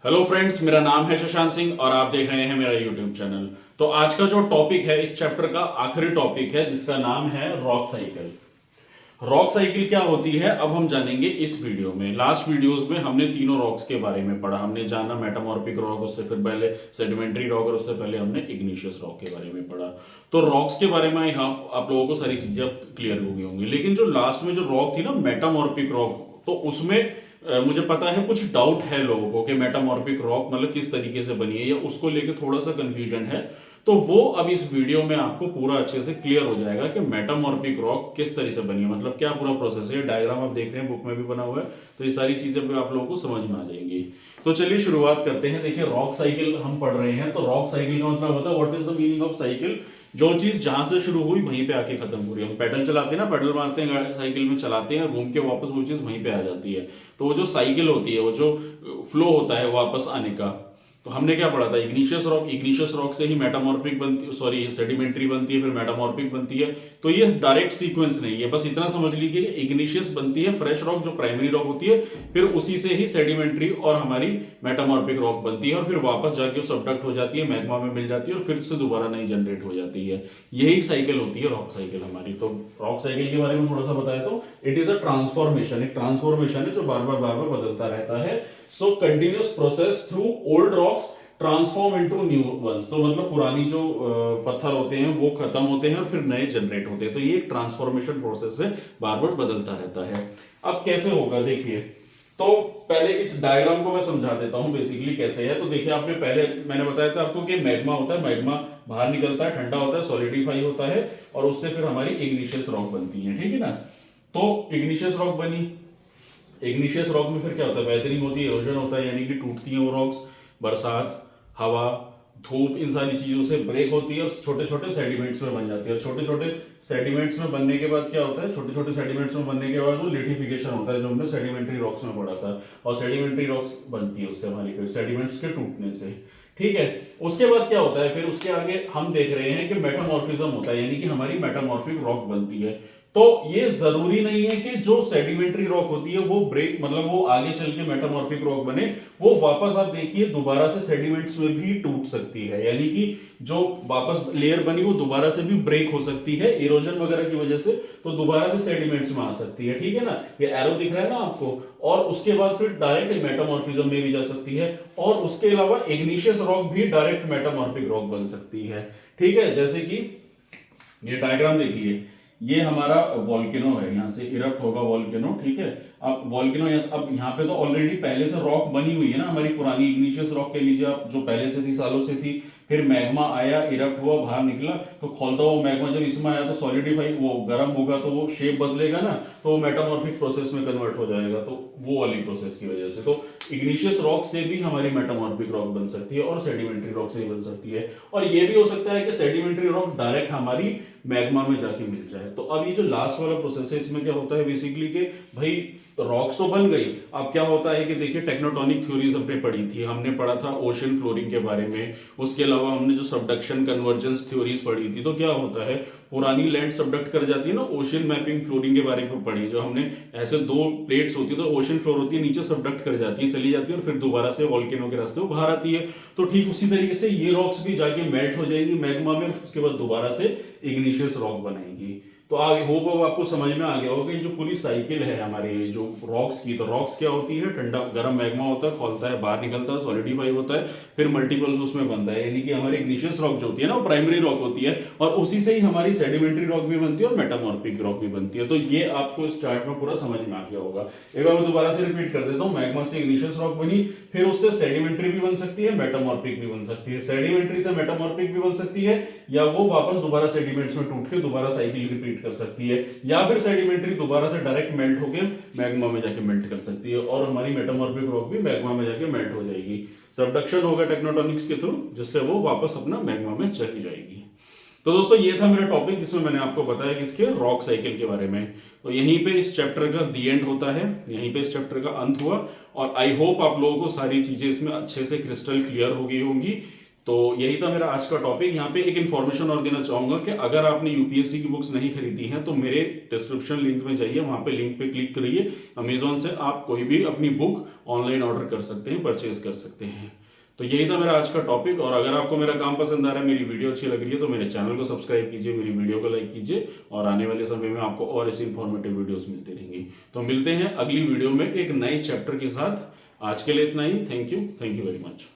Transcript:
Hello friends, मेरा नाम है शशांक सिंह और आप देख रहे हैं मेरा यूट्यूब चैनल। तो आज का जो टॉपिक है इस चैप्टर का आखिरी टॉपिक है जिसका नाम है रॉक साइकिल। रॉक साइकिल क्या होती है अब हम जानेंगे इस वीडियो में। लास्ट वीडियोस में हमने तीनों रॉक्स के बारे में पढ़ा, हमने जाना मेटामॉर्फिक रॉक, उससे फिर पहले सेडिमेंट्री रॉक और उससे पहले हमने इग्निशियस रॉक के बारे में पढ़ा। तो रॉक्स के बारे में यहाँ आप लोगों को सारी चीजें अब क्लियर हो गई होंगी। लेकिन जो लास्ट में जो रॉक थी ना मेटामॉर्फिक रॉक, तो उसमें मुझे पता है कुछ डाउट है लोगों को कि मेटामॉर्फिक रॉक मतलब किस तरीके से बनी है या उसको लेके थोड़ा सा कंफ्यूजन है। तो वो अब इस वीडियो में आपको पूरा अच्छे से क्लियर हो जाएगा कि मेटामॉर्फिक रॉक किस तरह से बनी है, मतलब क्या पूरा प्रोसेस है। डायग्राम आप देख रहे हैं बुक में भी बना हुआ है, तो ये सारी चीजें भी आप लोगों को समझ में आ जाएंगी। तो चलिए शुरुआत करते हैं। देखिए रॉक साइकिल हम पढ़ रहे हैं, तो रॉक साइकिल का मतलब होता है what is the meaning of cycle. जो चीज जहां से शुरू हुई वहीं पे आके खत्म हो रही है। हम पैडल चलाते हैं ना, पैडल मारते हैं साइकिल में, चलाते हैं, घूम के वापस वो चीज वहीं पे आ जाती है। तो वो जो साइकिल होती है, वो जो फ्लो होता है वापस आने का, तो हमने क्या पढ़ा था इग्निशियस रॉक। इग्निशियस रॉक से ही मेटामॉर्फिक बनती, सॉरी सेडिमेंट्री बनती है, फिर मेटामॉर्फिक बनती है। तो ये डायरेक्ट सीक्वेंस नहीं है, बस इतना समझ लीजिए इग्निशियस बनती है फ्रेश रॉक जो प्राइमरी रॉक होती है, फिर उसी से ही सेडिमेंट्री और हमारी मेटामॉर्फिक रॉक बनती है और फिर वापस जाके सब्डक्ट हो जाती है, मैग्मा में मिल जाती है और फिर से दोबारा नई जनरेट हो जाती है। यही साइकिल होती है रॉक साइकिल हमारी। तो रॉक साइकिल के बारे में थोड़ा सा बताया तो इट इज अ ट्रांसफॉर्मेशन, एक ट्रांसफॉर्मेशन है जो बार बार बदलता रहता है। So continuous process through old rocks transform into new ones. तो मतलब पुरानी जो पत्थर होते हैं वो खत्म होते हैं और फिर नए जनरेट होते हैं। तो ये एक ट्रांसफॉर्मेशन प्रोसेस है, बार बदलता रहता है। अब कैसे होगा देखिए, तो पहले इस डायग्राम को मैं समझा देता हूं बेसिकली कैसे है। तो देखिए आपने पहले मैंने बताया था आपको कि मैग्मा होता है, मैग्मा बाहर निकलता है, ठंडा होता है, सॉलिडिफाई होता है और उससे फिर हमारी इग्निशियस रॉक बनती है, ठीक है ना। तो इग्निशियस रॉक बनी, इग्निशियस रॉक में फिर क्या होता है, वेदरिंग होती है, इरोजन होता है, यानी कि टूटती है वो रॉक्स, बरसात, हवा, धूप, इन सारी चीजों से ब्रेक होती है और छोटे छोटे सेडिमेंट्स में बन जाती है। और छोटे छोटे सेडिमेंट्स में बनने के बाद क्या होता है, छोटे छोटे सेडिमेंट्स में बनने के बाद वो लिथिफिकेशन होता है जो हमने सेडिमेंट्री रॉक्स में पढ़ा था। और सेडिमेंट्री रॉक्स बनती है उससे हमारी फिर सेडिमेंट्स के टूटने से, ठीक है। उसके बाद क्या होता है, फिर उसके आगे हम देख रहे हैं कि मेटामॉर्फिज्म होता है, यानी कि हमारी मेटामॉर्फिक रॉक बनती है। तो ये जरूरी नहीं है कि जो सेडिमेंट्री रॉक होती है वो ब्रेक, मतलब वो आगे चल के मेटामॉर्फिक रॉक बने, वो वापस आप देखिए दोबारा से सेडिमेंट्स में भी टूट सकती है। यानी कि जो वापस लेयर बनी वो दोबारा से भी ब्रेक हो सकती है इरोजन वगैरह की वजह से, तो दोबारा से सेडिमेंट्स में आ सकती है, ठीक है ना। ये एरो दिख रहा है ना आपको। और उसके बाद फिर डायरेक्ट मेटामॉर्फिज्म में भी जा सकती है। और उसके अलावा इग्निशियस रॉक भी डायरेक्ट मेटामॉर्फिक रॉक बन सकती है, ठीक है। जैसे कि ये डायग्राम देखिए, ये हमारा वॉल्केनो है, यहाँ से इरप्ट होगा वॉल्केनो, ठीक है। अब वॉल्केनो अब यहाँ पे तो ऑलरेडी पहले से रॉक बनी हुई है ना हमारी पुरानी इग्निशियस रॉक कह लीजिए आप, जो पहले से थी, सालों से थी। फिर मैग्मा आया, इरप्ट हुआ, बाहर निकला, तो खोलता हुआ मैग्मा जब इसमें आया तो सॉलिडिफाई, वो गर्म होगा तो वो शेप बदलेगा ना, तो वो मेटामॉर्फिक प्रोसेस में कन्वर्ट हो जाएगा, तो वो वाली प्रोसेस की वजह से। तो इग्निशियस रॉक से भी हमारी मेटामॉर्फिक रॉक बन सकती है और सेडिमेंट्री रॉक से भी बन सकती है। और ये भी हो सकता है कि सेडिमेंट्री रॉक डायरेक्ट हमारी मैग्मा में जाके मिल जाए। तो अब ये जो लास्ट वाला प्रोसेस है इसमें क्या होता है बेसिकली कि भाई रॉक्स तो बन गई, अब क्या होता है कि देखिए टेक्नोटॉनिक थ्योरीज हमने पढ़ी थी, हमने पढ़ा था ओशन फ्लोरिंग के बारे में, उसके अलावा हमने जो सबडक्शन कन्वर्जेंस थ्योरीज पढ़ी थी। तो क्या होता है, पुरानी लैंड सबडक्ट कर जाती है ना, ओशन मैपिंग फ्लोरिंग के बारे में पढ़ी, जो हमने ऐसे दो प्लेट्स होती है, तो ओशन फ्लोर होती है, नीचे सबडक्ट कर जाती है, चली जाती है और फिर दोबारा से वॉल्केनो के रास्ते वो बाहर आती है। तो ठीक उसी तरीके से ये रॉक्स भी जाके मेल्ट हो जाएंगी मैग्मा में, उसके बाद दोबारा से इग्निशियस रॉक बनाएंगी। तो आई होप अब आपको समझ में आ गया होगा कि जो पूरी साइकिल है हमारी जो रॉक्स की, तो रॉक्स क्या होती है, ठंडा गर्म मैग्मा होता है, खोलता है, बाहर निकलता है, सॉलिडिफाई होता है, फिर मल्टीपल्स उसमें बनता है। यानी कि हमारी इग्निशियस रॉक जो होती है ना वो प्राइमरी रॉक होती है और उसी से ही हमारी सेडिमेंट्री रॉक भी बनती है और मेटामॉर्फिक रॉक भी बनती है। तो ये आपको इस चार्ट में पूरा समझ में आ गया होगा। एक बार मैं दोबारा से रिपीट कर देता हूँ, मैग्मा से इग्निशियस रॉक बनी, फिर उससे सेडिमेंट्री भी बन सकती है, मेटामॉर्फिक भी बन सकती है, सेडिमेंट्री से मेटामॉर्फिक भी बन सकती है, या वो वापस दोबारा सेडिमेंट्स में टूट के दोबारा साइकिल रिपीट कर सकती है, या फिर सेडिमेंट्री दोबारा से डायरेक्ट मेल्ट होकर मैग्मा में जाके मेल्ट कर सकती है और हमारी मेटामॉर्फिक रॉक भी मैग्मा में जाके मेल्ट हो जाएगी। सबडक्शन होगा टेक्नोटॉनिक्स के थ्रू, जिससे वो वापस अपना मैग्मा में चली जाएगी। तो दोस्तों ये था मेरा टॉपिक जिसमें मैंने आपको बताया कि इसके रॉक साइकिल के बारे में। तो यहीं पे इस चैप्टर का दी एंड होता है, यहीं पे इस चैप्टर का अंत हुआ और आई होप आप लोगों को सारी चीजें इसमें अच्छे से क्रिस्टल क्लियर हो गई होंगी। तो यही था मेरा आज का टॉपिक। यहाँ पे एक इन्फॉर्मेशन और देना चाहूंगा कि अगर आपने यूपीएससी की बुक्स नहीं खरीदी हैं तो मेरे डिस्क्रिप्शन लिंक में जाइए, वहां पे लिंक पे क्लिक करिए। अमेजोन से आप कोई भी अपनी बुक ऑनलाइन ऑर्डर कर सकते हैं, परचेज कर सकते हैं। तो यही था मेरा आज का टॉपिक। और अगर आपको मेरा काम पसंद आ रहा है, मेरी वीडियो अच्छी लग रही है, तो मेरे चैनल को सब्सक्राइब कीजिए, मेरी वीडियो को लाइक कीजिए, और आने वाले समय में आपको और ऐसी इंफॉर्मेटिव वीडियोस मिलती रहेंगी। तो मिलते हैं अगली वीडियो में एक नए चैप्टर के साथ। आज के लिए इतना ही। Thank you very much.